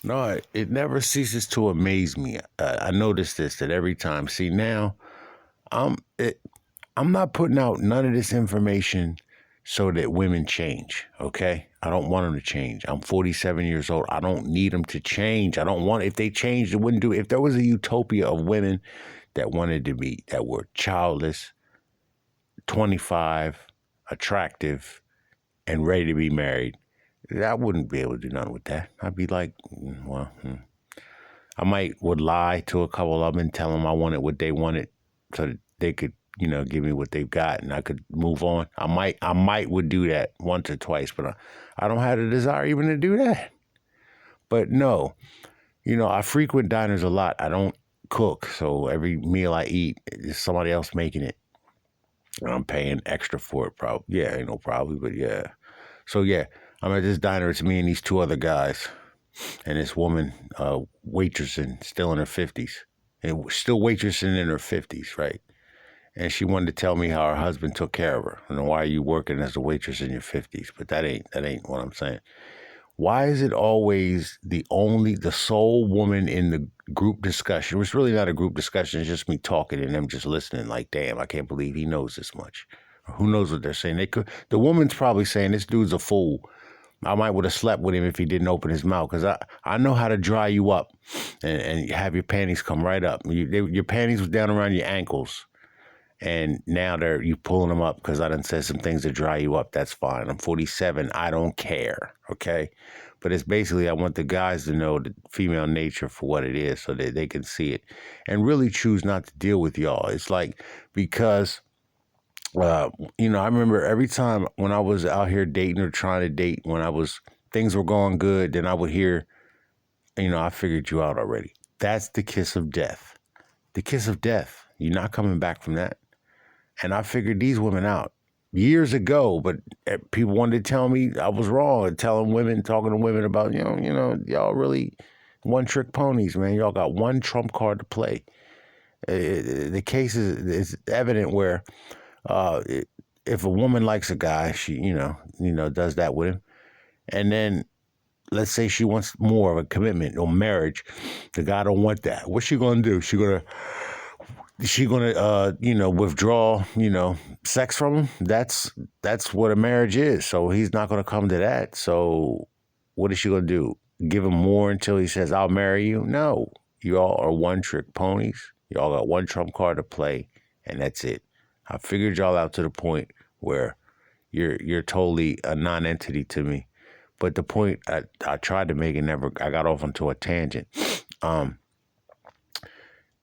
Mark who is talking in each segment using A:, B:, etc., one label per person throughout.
A: No, it never ceases to amaze me. I noticed this that every time. See now, I'm it, I'm not putting out none of this information so that women change. Okay, I don't want them to change. I'm 47 years old. I don't need them to change. I don't want if they changed, it wouldn't do. If there was a utopia of women that wanted to be that were childless, 25, attractive, and ready to be married, I wouldn't be able to do nothing with that. I'd be like, well. I might would lie to a couple of them and tell them I wanted what they wanted, so that they could, give me what they've got and I could move on. I might would do that once or twice, but I don't have the desire even to do that. But no, I frequent diners a lot. I don't cook, so every meal I eat is somebody else making it. And I'm paying extra for it, probably. Yeah, ain't no probably, but yeah. So yeah, I'm at this diner. It's me and these two other guys. And this woman, waitressing, still in her 50s, and still waitressing in her 50s, right? And she wanted to tell me how her husband took care of her. And why are you working as a waitress in your 50s? But that ain't what I'm saying. Why is it always the sole woman in the group discussion? It's really not a group discussion. It's just me talking and them just listening. Like, damn, I can't believe he knows this much. Or who knows what they're saying? The woman's probably saying this dude's a fool. I might would have slept with him if he didn't open his mouth, because I know how to dry you up and have your panties come right up. Your panties was down around your ankles, and now you pulling them up because I done said some things to dry you up. That's fine. I'm 47. I don't care, okay? But it's basically I want the guys to know the female nature for what it is so that they can see it and really choose not to deal with y'all. It's like because I remember every time when I was out here dating or trying to date, when things were going good, then I would hear, I figured you out already. That's the kiss of death. The kiss of death. You're not coming back from that. And I figured these women out years ago, but people wanted to tell me I was wrong and talking to women about, y'all really one trick ponies, man. Y'all got one trump card to play. The case is evident where uh, if a woman likes a guy, she, does that with him. And then let's say she wants more of a commitment or marriage. The guy don't want that. What's she going to do? She gonna withdraw, sex from him? That's what a marriage is. So he's not going to come to that. So what is she going to do? Give him more until he says, I'll marry you? No. You all are one trick ponies. Y'all got one trump card to play, and that's it. I figured y'all out to the point where you're totally a non-entity to me. But the point I tried to make I got off onto a tangent.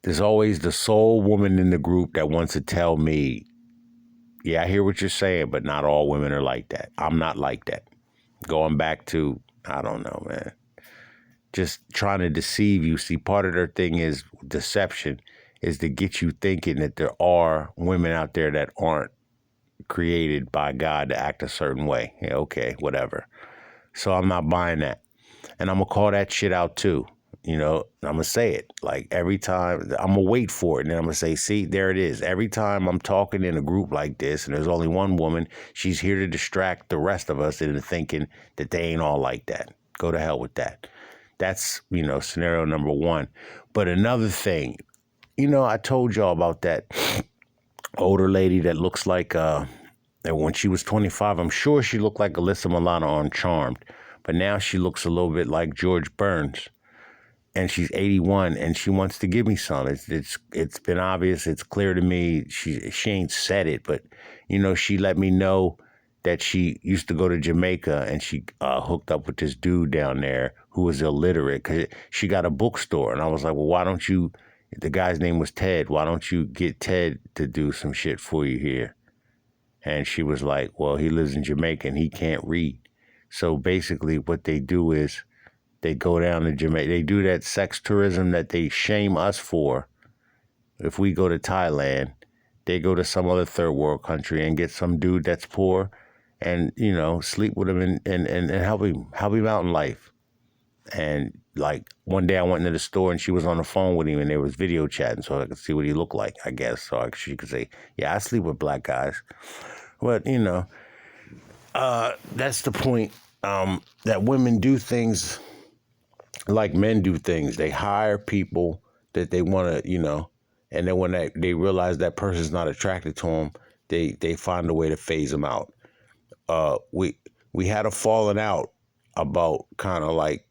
A: There's always the sole woman in the group that wants to tell me, yeah, I hear what you're saying, but not all women are like that. I'm not like that. Going back to, I don't know, man. Just trying to deceive you. See, part of their thing is deception, is to get you thinking that there are women out there that aren't created by God to act a certain way. Yeah, okay, whatever. So I'm not buying that. And I'm going to call that shit out too. I'm going to say it. Like every time, I'm going to wait for it. And then I'm going to say, see, there it is. Every time I'm talking in a group like this and there's only one woman, she's here to distract the rest of us into thinking that they ain't all like that. Go to hell with that. That's, scenario number one. But another thing, I told y'all about that older lady that looks like, and when she was 25, I'm sure she looked like Alyssa Milano on Charmed. But now she looks a little bit like George Burns. And she's 81, and she wants to give me some. It's been obvious. It's clear to me. She ain't said it, but she let me know that she used to go to Jamaica and she hooked up with this dude down there who was illiterate because she got a bookstore. And I was like, well, why don't you? The guy's name was Ted. Why don't you get Ted to do some shit for you here? And she was like, well, he lives in Jamaica and he can't read. So basically, what they do is, they go down to Jamaica. They do that sex tourism that they shame us for. If we go to Thailand, they go to some other third world country and get some dude that's poor and, sleep with him and help him out in life. And like one day I went into the store and she was on the phone with him and they was video chatting so I could see what he looked like, I guess. So she could say, yeah, I sleep with black guys. But, that's the point, that women do things like men do things. They hire people that they want to, and then when they realize that person's not attracted to them, they find a way to phase them out. We had a falling out about kind of like,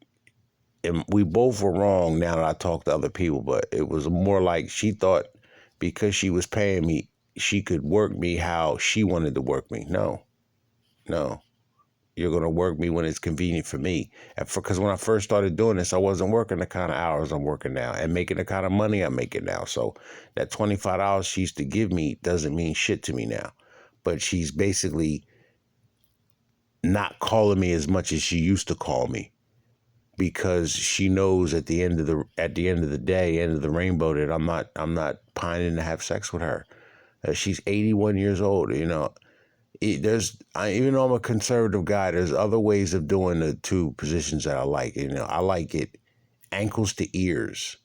A: and we both were wrong now that I talked to other people, but it was more like she thought because she was paying me, she could work me how she wanted to work me. No, no. You're going to work me when it's convenient for me. Because when I first started doing this, I wasn't working the kind of hours I'm working now and making the kind of money I'm making now. So that $25 she used to give me doesn't mean shit to me now. But she's basically not calling me as much as she used to call me because she knows at the end of the day, end of the rainbow, that I'm not pining to have sex with her. She's 81 years old. Even though I'm a conservative guy, there's other ways of doing the two positions that I like. I like it ankles to ears.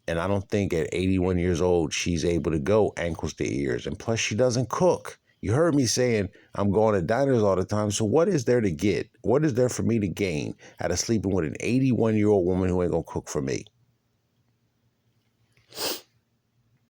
A: And I don't think at 81 years old, she's able to go ankles to ears. And plus, she doesn't cook. You heard me saying I'm going to diners all the time. So what is there to get? What is there for me to gain out of sleeping with an 81-year-old woman who ain't going to cook for me?